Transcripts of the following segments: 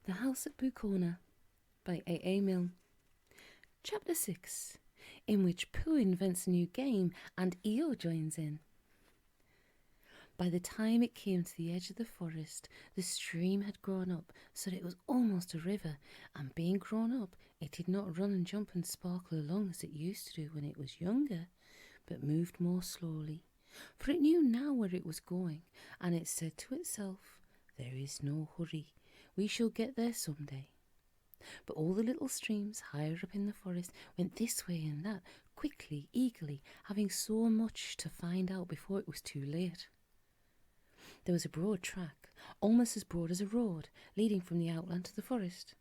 The House at Pooh Corner by A. Milne. Chapter 6, in which Pooh invents a new game and Eeyore joins in. By the time it came to the edge of the forest, the stream had grown up so that it was almost a river, and being grown up, it did not run and jump and sparkle along as it used to do when it was younger, but moved more slowly, for it knew now where it was going, and it said to itself, "There is no hurry. We shall get there some day." But all the little streams higher up in the forest went this way and that, quickly, eagerly, having so much to find out before it was too late. There was a broad track, almost as broad as a road, leading from the outland to the forest.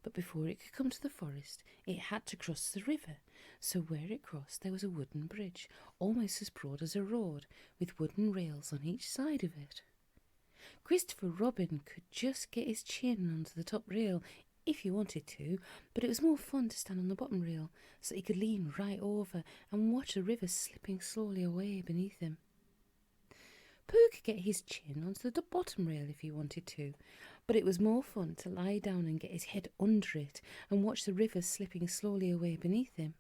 But before it could come to the forest, it had to cross the river. So where it crossed, there was a wooden bridge, almost as broad as a road, with wooden rails on each side of it. Christopher Robin could just get his chin onto the top rail if he wanted to, but it was more fun to stand on the bottom rail so he could lean right over and watch the river slipping slowly away beneath him. Pooh could get his chin onto the bottom rail if he wanted to, but it was more fun to lie down and get his head under it and watch the river slipping slowly away beneath him.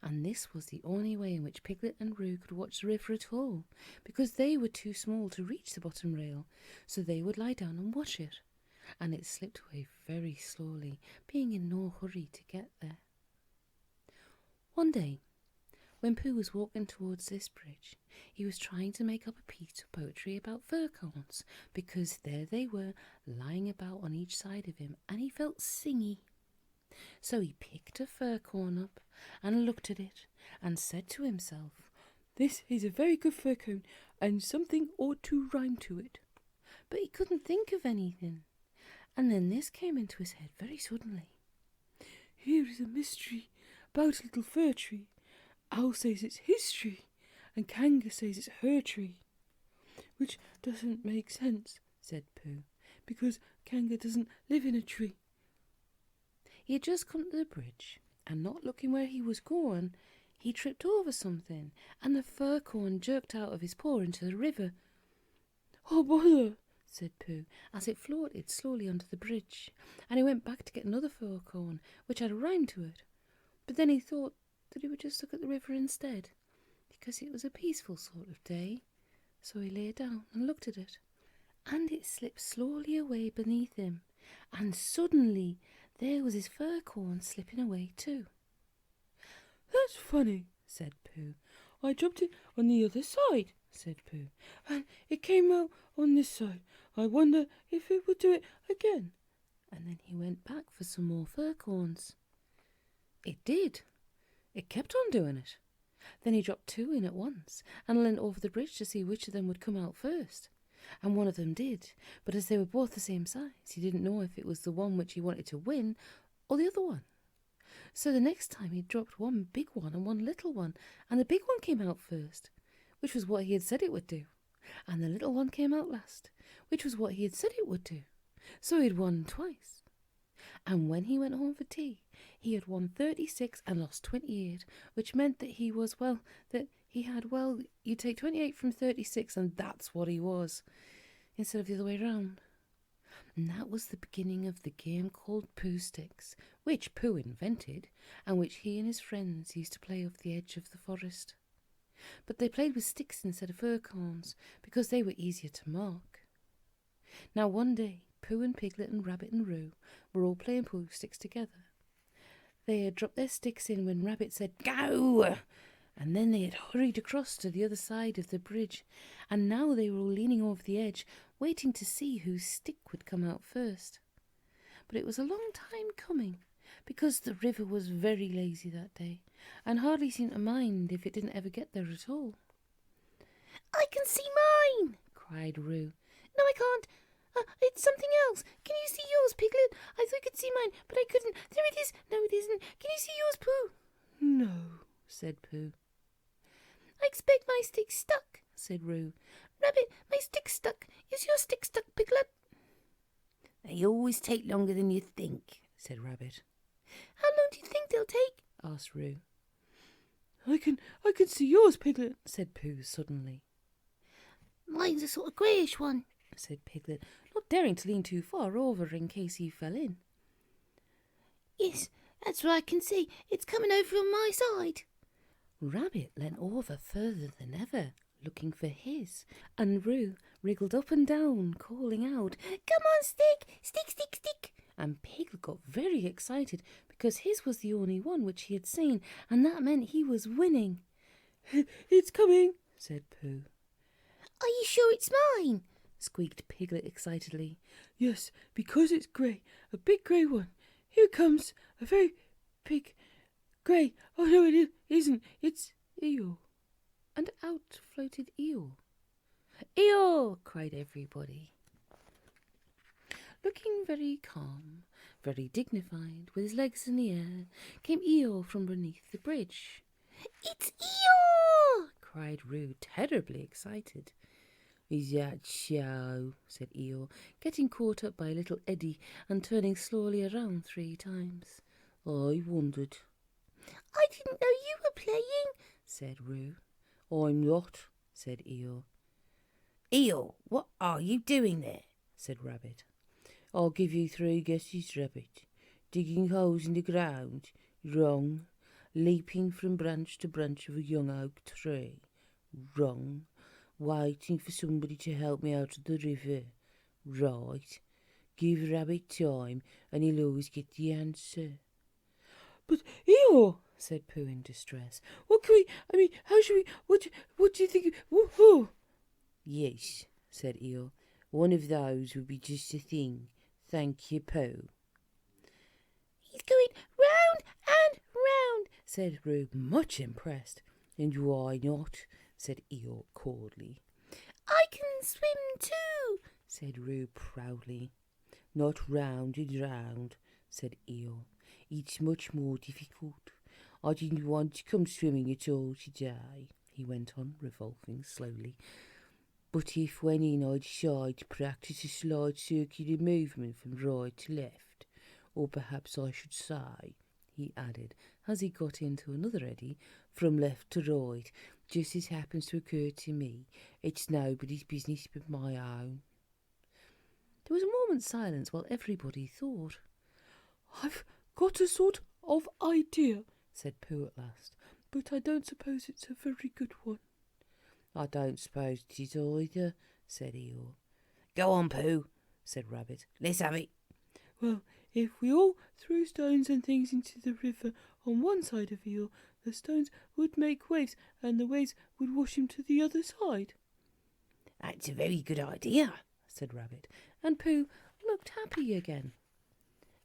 And this was the only way in which Piglet and Roo could watch the river at all, because they were too small to reach the bottom rail, so they would lie down and watch it, and it slipped away very slowly, being in no hurry to get there. One day, when Pooh was walking towards this bridge, he was trying to make up a piece of poetry about fir cones, because there they were, lying about on each side of him, and he felt singy. So he picked a fir cone up and looked at it and said to himself, "This is a very good fir cone, and something ought to rhyme to it." But he couldn't think of anything. And then this came into his head very suddenly. "Here is a mystery about a little fir tree. Owl says it's his tree, and Kanga says it's her tree." "Which doesn't make sense," said Pooh, "because Kanga doesn't live in a tree." He had just come to the bridge, and not looking where he was going, he tripped over something, and the fir cone jerked out of his paw into the river. "Oh, bother!" said Pooh, as it floated slowly under the bridge, and he went back to get another fir cone, which had a rhyme to it. But then he thought that he would just look at the river instead, because it was a peaceful sort of day. So he lay down and looked at it, and it slipped slowly away beneath him, and suddenly there was his fir cone slipping away too. "That's funny," said Pooh. "I dropped it on the other side," said Pooh, "and it came out on this side. I wonder if it would do it again." And then he went back for some more fir cones. It did. It kept on doing it. Then he dropped two in at once and leant over the bridge to see which of them would come out first. And one of them did, but as they were both the same size, he didn't know if it was the one which he wanted to win or the other one. So the next time he dropped one big one and one little one, and the big one came out first, which was what he had said it would do, and the little one came out last, which was what he had said it would do. So he'd won twice. And when he went home for tea, he had won 36 and lost 28, which meant that you take 28 from 36, and that's what he was, instead of the other way round. And that was the beginning of the game called Pooh Sticks, which Pooh invented, and which he and his friends used to play off the edge of the forest. But they played with sticks instead of fir cones, because they were easier to mark. Now one day, Pooh and Piglet and Rabbit and Roo were all playing Pooh Sticks together. They had dropped their sticks in when Rabbit said, "Go!" And then they had hurried across to the other side of the bridge, and now they were all leaning over the edge, waiting to see whose stick would come out first. But it was a long time coming, because the river was very lazy that day, and hardly seemed to mind if it didn't ever get there at all. "I can see mine!" cried Roo. "No, I can't. It's something else. Can you see yours, Piglet? I thought I could see mine, but I couldn't. There it is. No, it isn't. Can you see yours, Pooh?" "No," said Pooh. "I expect my stick's stuck," said Roo. "Rabbit, my stick's stuck. Is your stick stuck, Piglet?" "They always take longer than you think," said Rabbit. "How long do you think they'll take?" asked Roo. I can see yours, Piglet," said Pooh suddenly. "Mine's a sort of greyish one," said Piglet, not daring to lean too far over in case he fell in. Yes, that's what I can see. It's coming over on my side. Rabbit leant over further than ever, looking for his, and Roo wriggled up and down, calling out, Come on, stick, stick, stick, stick. And Piglet got very excited because his was the only one which he had seen, and that meant he was winning. It's coming, said Pooh. Are you sure it's mine? Squeaked Piglet excitedly. Yes, because it's grey, a big grey one. Here comes a very big grey. Oh no, it isn't. It's Eeyore. And out floated Eeyore. Eeyore! Cried everybody. Looking very calm, very dignified, with his legs in the air, came Eeyore from beneath the bridge. It's Eeyore! Cried Roo, terribly excited. Is that so? Said Eeyore, getting caught up by a little eddy and turning slowly around 3 times. I wondered. I didn't know you were playing, said Roo. I'm not, said Eeyore. Eeyore, what are you doing there? Said Rabbit. I'll give you 3 guesses, Rabbit. Digging holes in the ground, wrong. Leaping from branch to branch of a young oak tree, wrong. Waiting for somebody to help me out of the river, right. Give Rabbit time and he'll always get the answer. But Eeyore, said Pooh in distress, what can we, how should we, what do you think, woohoo? Yes, said Eeyore, one of those would be just the thing. Thank you, Pooh. He's going round and round, said Roo, much impressed. And why not? Said Eeyore coldly. I can swim too, said Roo proudly. Not round and round, said Eeyore. It's much more difficult. I didn't want to come swimming at all today, he went on, revolving slowly. But if when in I decide to practice a slight circular movement from right to left, or perhaps I should say, he added, as he got into another eddy, from left to right, just as happens to occur to me, it's nobody's business but my own. There was a moment's silence while everybody thought. I've got a sort of idea, said Pooh at last, but I don't suppose it's a very good one. I don't suppose it is either, said Eeyore. Go on, Pooh, said Rabbit. Let's have it. Well, if we all threw stones and things into the river on one side of Eeyore, the stones would make waves, and the waves would wash him to the other side. That's a very good idea, said Rabbit, and Pooh looked happy again.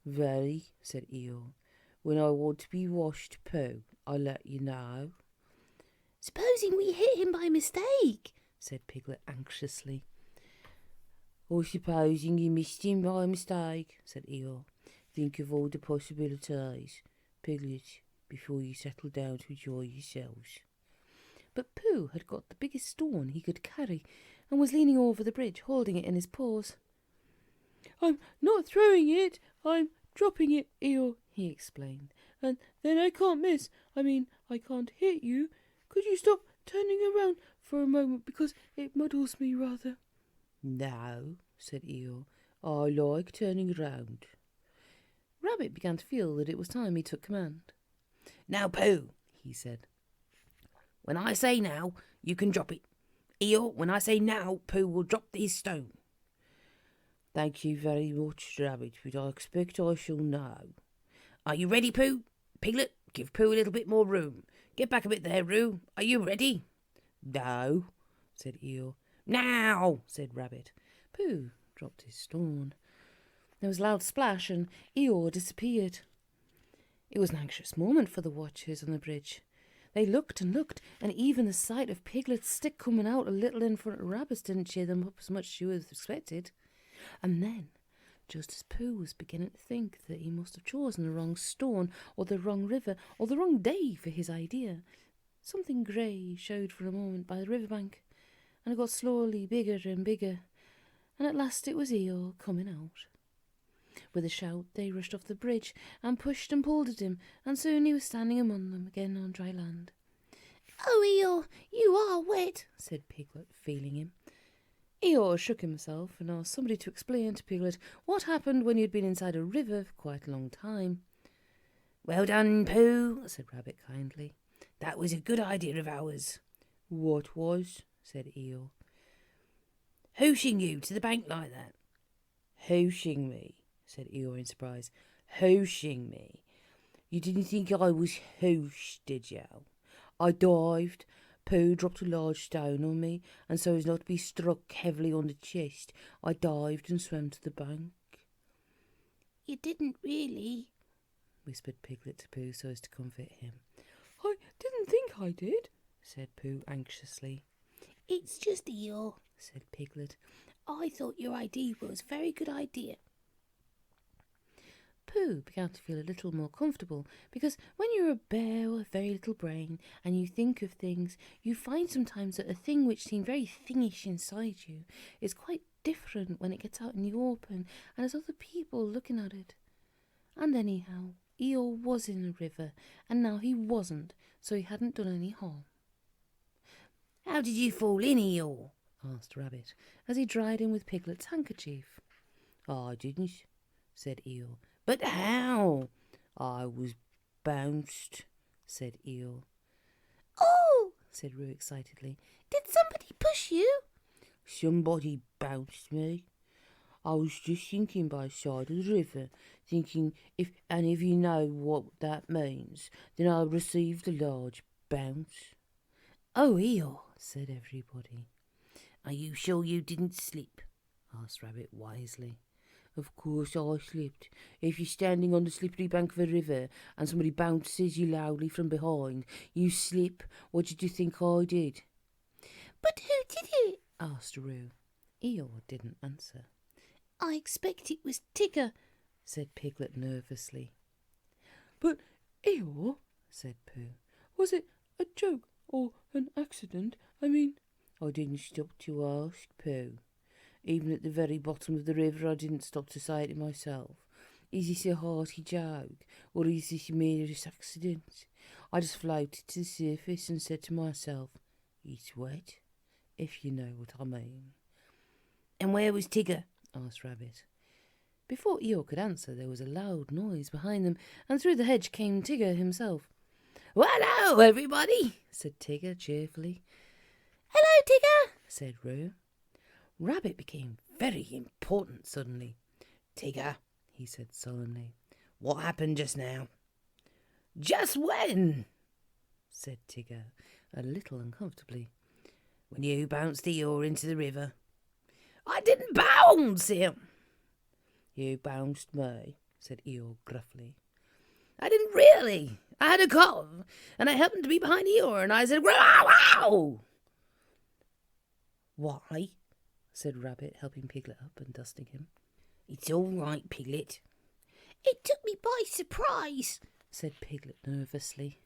Very, said Eeyore. When I want to be washed, Pooh, I'll let you know. Supposing we hit him by mistake, said Piglet anxiously. Or supposing you missed him by mistake, said Eeyore. Think of all the possibilities, Piglet, before you settle down to enjoy yourselves. But Pooh had got the biggest stone he could carry and was leaning over the bridge, holding it in his paws. I'm not throwing it, I'm dropping it, Eeyore, he explained. And then I can't miss. I can't hit you. Could you stop turning around for a moment, because it muddles me rather? No, said Eeyore. I like turning round. Rabbit began to feel that it was time he took command. Now, Pooh, he said. When I say now, you can drop it. Eeyore, when I say now, Pooh will drop his stone. Thank you very much, Rabbit, but I expect I shall know. Are you ready, Pooh? Piglet, give Pooh a little bit more room. Get back a bit there, Roo. Are you ready? No, said Eeyore. Now, said Rabbit. Pooh dropped his stone. There was a loud splash and Eeyore disappeared. It was an anxious moment for the watchers on the bridge. They looked and looked, and even the sight of Piglet's stick coming out a little in front of Rabbit's didn't cheer them up as much as you would have expected. And then, just as Pooh was beginning to think that he must have chosen the wrong stone, or the wrong river, or the wrong day for his idea, something grey showed for a moment by the riverbank, and it got slowly bigger and bigger, and at last it was Eeyore coming out. With a shout they rushed off the bridge and pushed and pulled at him, and soon he was standing among them again on dry land. Oh, Eeyore, you are wet, said Piglet, feeling him. Eeyore shook himself and asked somebody to explain to Piglet what happened when you'd been inside a river for quite a long time. Well done, Pooh, said Rabbit kindly. That was a good idea of ours. What was? Said Eeyore. Hooshing you to the bank like that. Hooshing me, said Eeyore in surprise. Hooshing me? You didn't think I was hooshed, did you? I dived. Pooh dropped a large stone on me, and so as not to be struck heavily on the chest, I dived and swam to the bank. You didn't really, whispered Piglet to Pooh so as to comfort him. I didn't think I did, said Pooh anxiously. It's just Eeyore, said Piglet. I thought your idea was a very good idea. Pooh began to feel a little more comfortable, because when you're a bear with a very little brain and you think of things, you find sometimes that a thing which seemed very thingish inside you is quite different when it gets out in the open and there's other people looking at it. And anyhow, Eeyore was in the river, and now he wasn't, so he hadn't done any harm. How did you fall in, Eeyore? asked Rabbit, as he dried him with Piglet's handkerchief. I didn't, said Eeyore. But how? I was bounced, said Eeyore. Oh, said Roo excitedly. Did somebody push you? Somebody bounced me. I was just thinking by the side of the river, thinking if any of you know what that means, then I received a large bounce. Oh, Eeyore, said everybody. Are you sure you didn't slip? asked Rabbit wisely. Of course I slipped. If you're standing on the slippery bank of a river and somebody bounces you loudly from behind, you slip. What did you think I did? But who did it? asked Roo. Eeyore didn't answer. I expect it was Tigger, said Piglet nervously. But Eeyore, said Pooh, was it a joke or an accident? I mean, I didn't stop to ask, Pooh. Even at the very bottom of the river I didn't stop to say it to myself. Is this a hearty joke, or is this a merest accident? I just floated to the surface and said to myself, it's wet, if you know what I mean. And where was Tigger? asked Rabbit. Before Eeyore could answer, there was a loud noise behind them, and through the hedge came Tigger himself. Well, hello, everybody, said Tigger cheerfully. Hello, Tigger, said Roo. Rabbit became very important suddenly. Tigger, he said solemnly. What happened just now? Just when? said Tigger, a little uncomfortably. When you bounced Eeyore into the river. I didn't bounce him. You bounced me, said Eeyore gruffly. I didn't really. I had a cough, and I happened to be behind Eeyore, and I said, wow, wow. Why? said Rabbit, helping Piglet up and dusting him. It's all right, Piglet. It took me by surprise, said Piglet nervously.